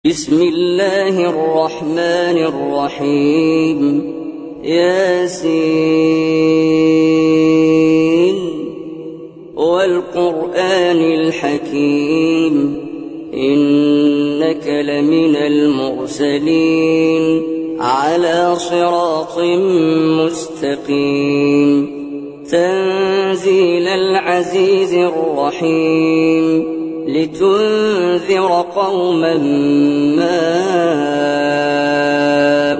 بسم الله الرحمن الرحيم ياسين والقرآن الحكيم إنك لمن المرسلين على صراط مستقيم تنزيل العزيز الرحيم لتنذر قوما ما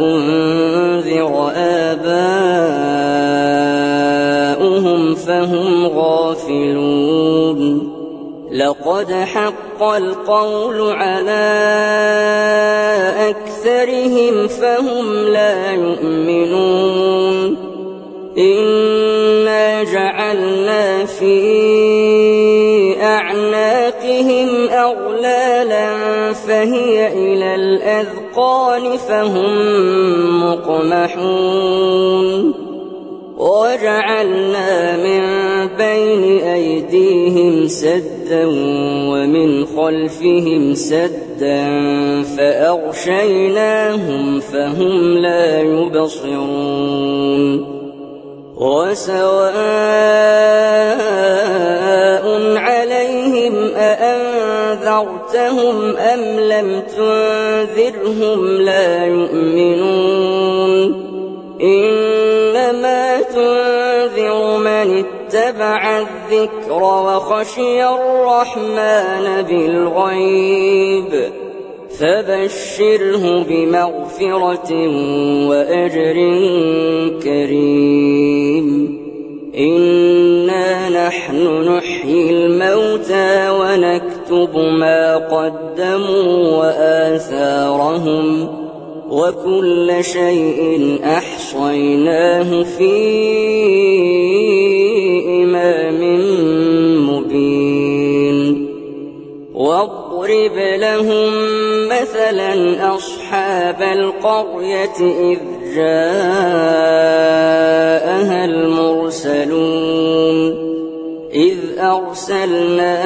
أنذر آباؤهم فهم غافلون لقد حق القول على أكثرهم فهم لا يؤمنون إنا جعلنا في أعناقهم أغلالا فهي إلى الأذقان فهم مقمحون وجعلنا من بين أيديهم سدا ومن خلفهم سدا فأغشيناهم فهم لا يبصرون وسواء عليهم أأنذرتهم أم لم تنذرهم لا يؤمنون إنما تنذر من اتبع الذكر وخشي الرحمن بالغيب فبشره بمغفرة وأجر كريم إنا نحن نحيي الموتى ونكتب ما قدموا وآثارهم وكل شيء أحصيناه في إمام مبين واضرب لهم مثلا أصحاب القرية إذ جاءها المرسلون إذ أرسلنا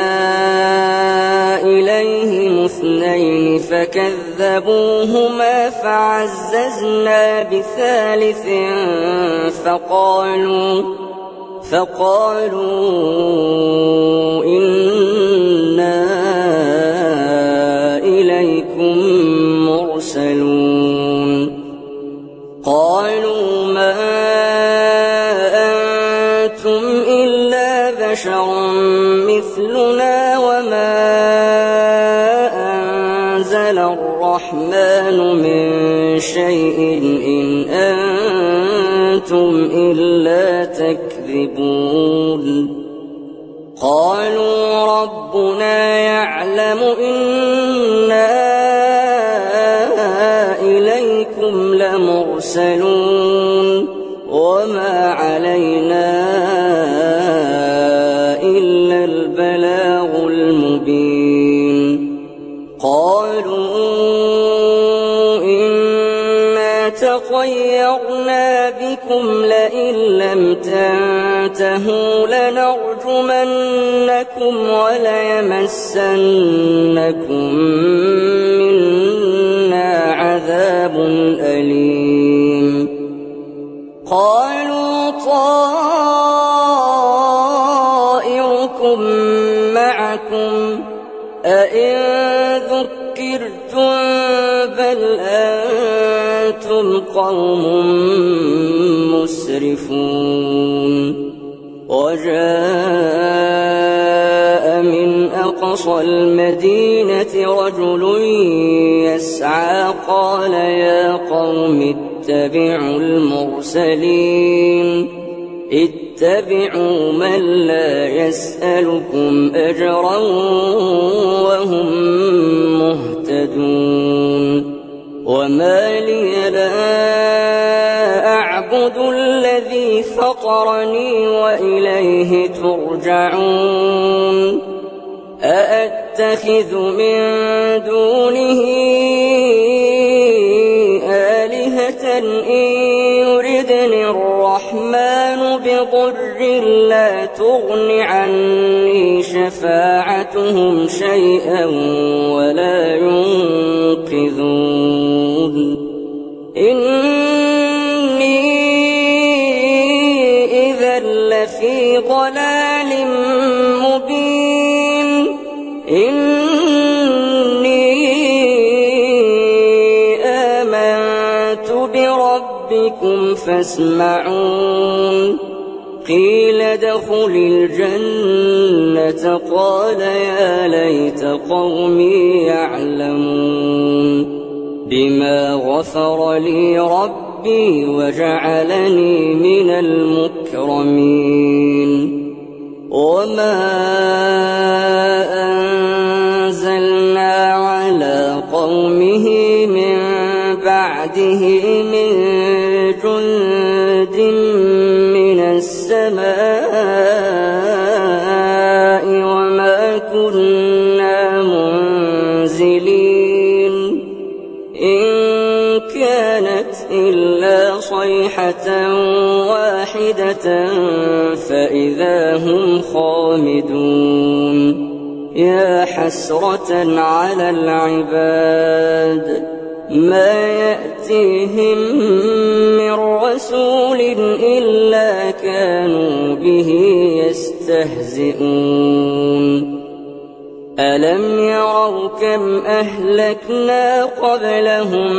إليهم اثنين فكذبوهما فعززنا بثالث فقالوا إنا إليكم مرسلون قالوا ما أنتم إلا بشر مثلنا وما أنزل الرحمن من شيء إن أنتم إلا تكذبون قالوا ربنا يعلم إنا إليكم لمرسلون وما علينا إلا البلاغ المبين قالوا إنا تطيرنا بكم لئن لم تنتهوا لنرجمنكم وليمسنكم منا عذاب أليم قالوا طائركم معكم أئن ذكرتم بل أنتم قوم مسرفون وجاء من أقصى المدينة رجل يسعى قال يا قوم اتبعوا المرسلين اتبعوا من لا يسألكم أجرا وهم مهتدون وما لي لا أعبد الذي فطرني وإليه ترجعون أأتخذ من دونه آلهة إن يردني الرحمن بضر لا تغن عني شفاعتهم شيئا ولا ينقذون ينقذون إني إذا لفي ضلال مبين إني آمنت بربكم فاسمعون قيل ادخل الجنة قال يا ليت قومي يعلمون بما غفر لي ربي وجعلني من المكرمين وما أنزلنا على قومه من بعده من جند من السماء وما كنا منزلين إن كانت إلا صيحة واحدة فإذا هم خامدون يا حسرة على العباد ما يأتيهم من رسول إلا كانوا به يستهزئون ألم يروا كم أهلكنا قبلهم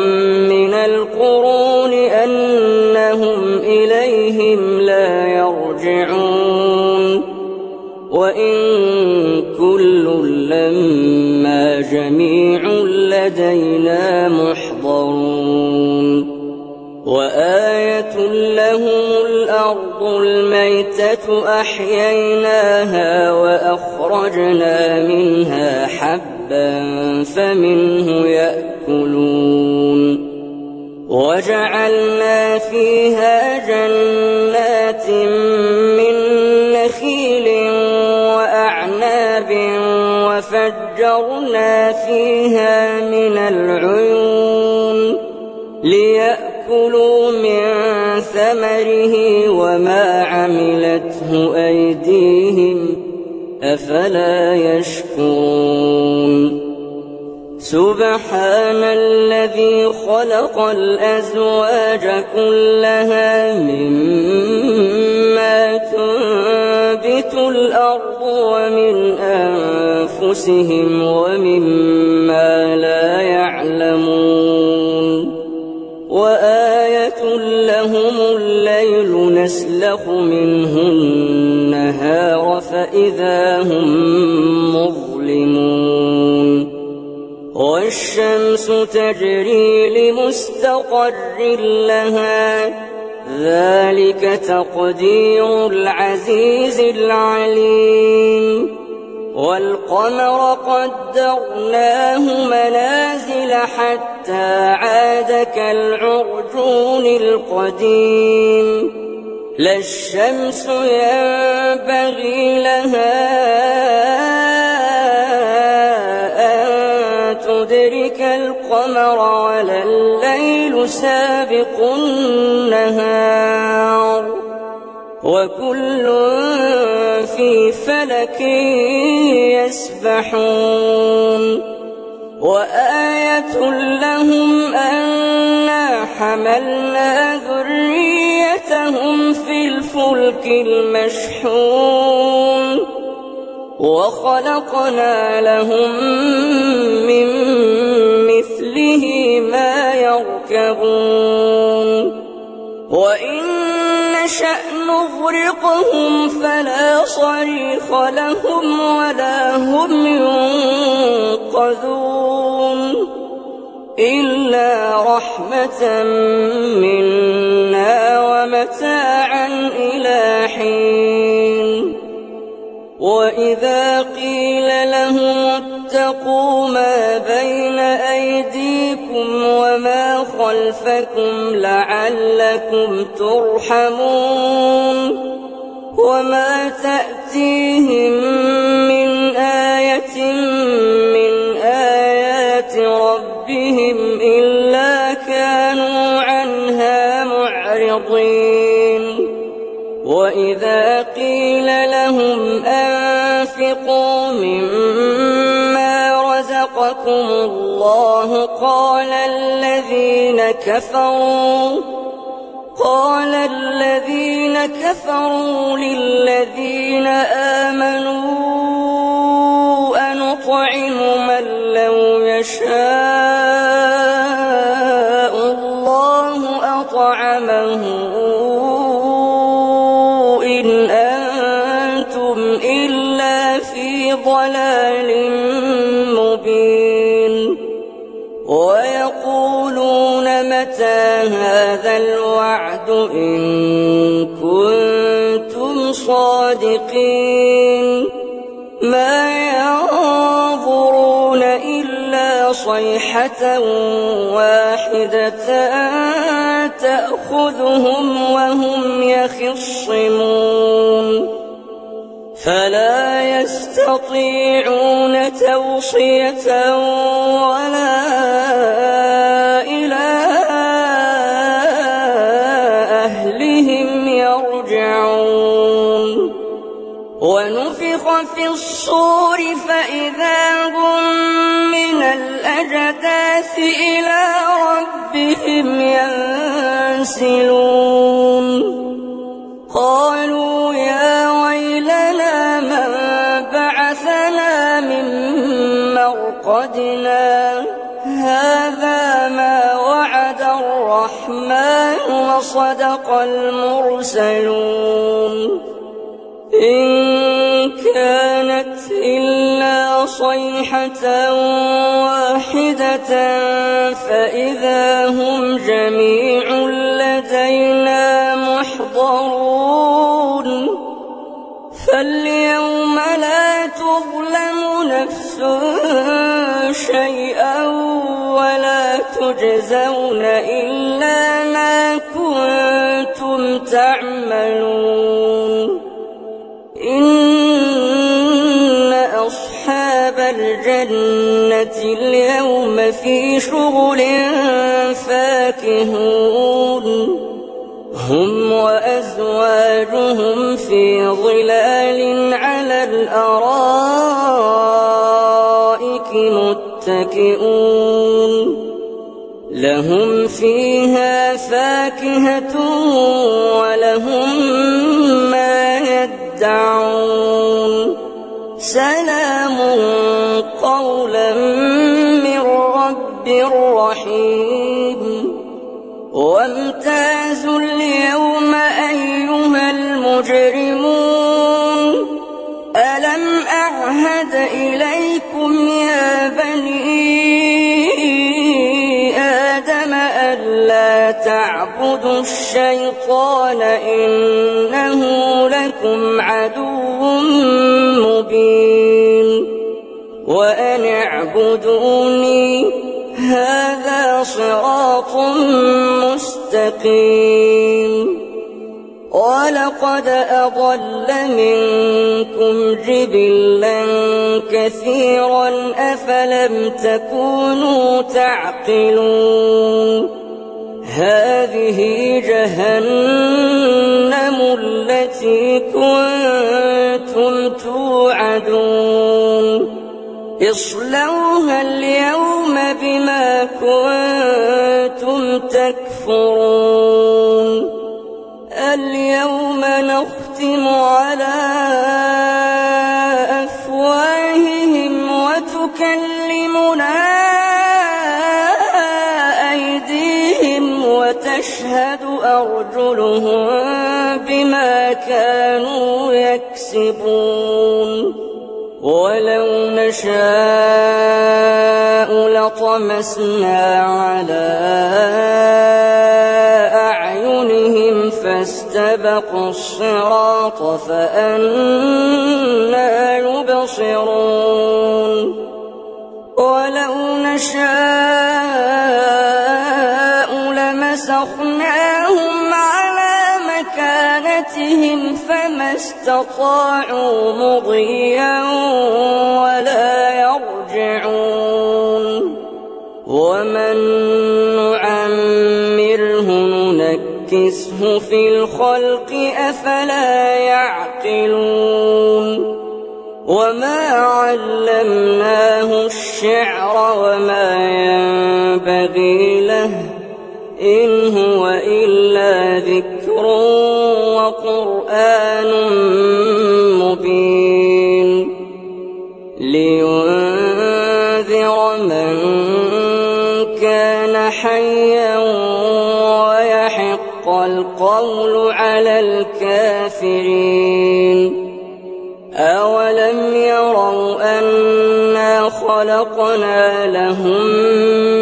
من القرون أنهم إليهم لا يرجعون وإن كل لما جميع لدينا محضرون وآية لهم الأرض الميتة أحييناها وأخرجنا منها حبا فمنه يأكلون وجعلنا فيها جنات من نخيل وأعناب وفجرنا فيها من العيون ليأكلوا من ثمره وما عملته أيديهم أفلا يشكرون سبحان الذي خلق الأزواج كلها مما تنبت الأرض ومن أنفسهم ومما لا يعلمون وآية لهم الليل نسلخ منه النهار فإذا هم مظلمون والشمس تجري لمستقر لها ذلك تقدير العزيز العليم والقمر قدرناه منازل حتى عاد كالعرجون القديم لا الشمس ينبغي لها تدرك القمر ولا الليل سابق النهار وكل في فلك يسبحون وآية لهم أنا حملنا ذريتهم في الفلك المشحون وخلقنا لهم من مثله ما يركبون وإن نشأ نغرقهم فلا صريخ لهم ولا هم ينقذون إلا رحمة منا ومتاعا إلى حين وإذا قيل لهم اتقوا ما بين أيديكم وما خلفكم لعلكم ترحمون وما تأتيهم من آية من آيات ربهم إلا كانوا عنها معرضين وإذا قيل لهم أنفقوا مما رزقكم قاتلكم الله قال الذين كفروا للذين آمنوا أنطعم من لو يشاء الله أطعمه إن أنتم إلا في ضلال مبين ويقولون متى هذا الوعد إن كنتم صادقين ما ينظرون إلا صيحة واحدة تأخذهم وهم يخصمون فلا يستطيعون توصية ولا إلى أهلهم يرجعون ونفخ في الصور فإذا هم من الأجداث إلى ربهم ينسلون قالوا يا ويلنا من بعثنا من مرقدنا هذا ما وعد الرحمن وصدق المرسلون إن كانت إلا صيحة واحدة فإذا هم جميع لدينا محضرون فاليوم لا تظلم نفس شيئا ولا تجزون إلا ما كنتم تعملون إن أصحاب الجنة اليوم في شغل فاكهون هم وأزواجهم في ظلال على الأرائك متكئون لهم فيها فاكهة ولهم ما يدعون سلام قولا من رب رحيم وامتازوا اليوم أيها المجرمون ألم أعهد إليكم يا بني آدم ألا تعبدوا الشيطان إنه لكم عدو مبين وأن اعبدوني هذا صراط مستقيم ولقد أضل منكم جبلا كثيرا أفلم تكونوا تعقلون هذه جهنم التي كنتم توعدون اصلوها اليوم بما كنتم تكفرون اليوم نختم على أفواههم وتكلمنا أيديهم وتشهد أرجلهم بما كانوا يكسبون ولو نشاء لطمسنا على أعينهم فاستبقوا الصراط فأنى يبصرون ولو نشاء لمسخناهم على مكانتهم فما استطاعوا مضيا ولا يرجعون ومن نعمره ننكسه في الخلق أفلا يعقلون وما علمناه الشعر وما ينبغي له إن هو إلا ذكر وقرآن مبين لينذر من كان حيا ويحق القول على الكافرين أولم يروا أنا خلقنا لهم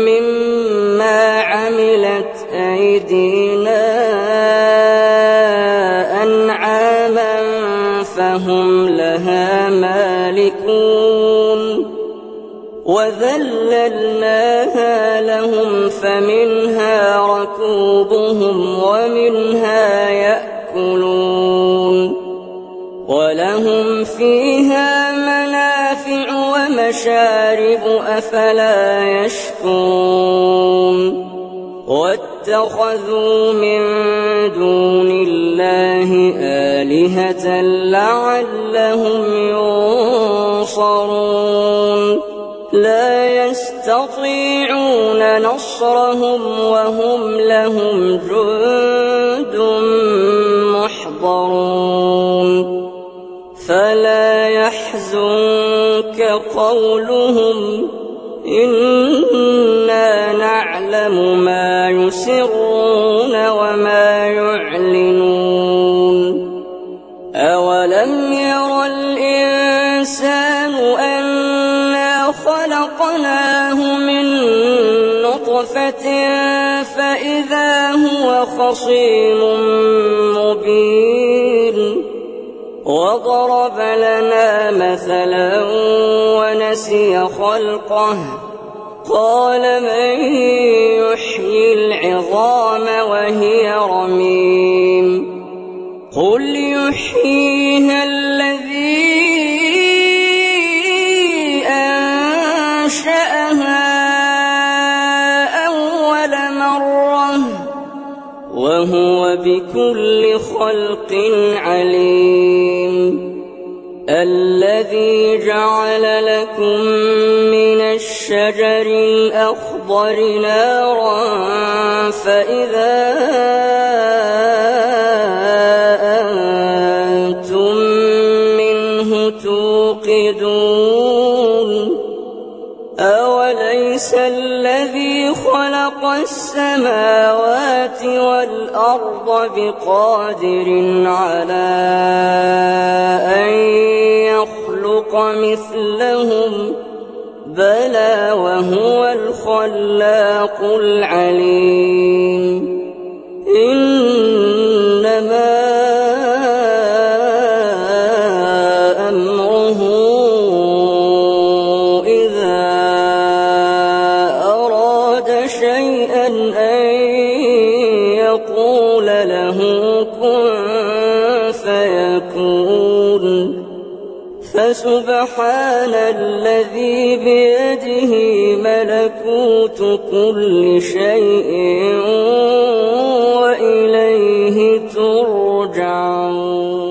مما عملت أيدينا أنعاما فهم لها مالكون وذللناها لهم فمنها ركوبهم ومنها يأكلون ولهم فيها منافع ومشارب أفلا يشكرون واتخذوا من دون الله آلهة لعلهم ينصرون لا يستطيعون نصرهم وهم لهم جند محضرون فلا يحزنك قولهم إنا نعلم ما يسرون وما يعلنون أولم ير الإنسان أنا خلقناه من نطفة فإذا هو خصيم مبين وضرب لنا مثلا ونسي خلقه قال من يحيي العظام وهي رميم قل يحييها الذي أنشأها أول مرة وهو بكل خلق عليم الذي جعل لكم من الشجر الأخضر نارا فإذا أنتم منه توقدون أوليس الذي خلق السماوات والأرض بقادر على أن يخلق مثلهم بلى وهو الخلاق العليم إنما أمره إذا أراد شيئا أن يقول له كن فيكون فسبحان الذي بيده ملكوت كل شيء وإليه ترجعون.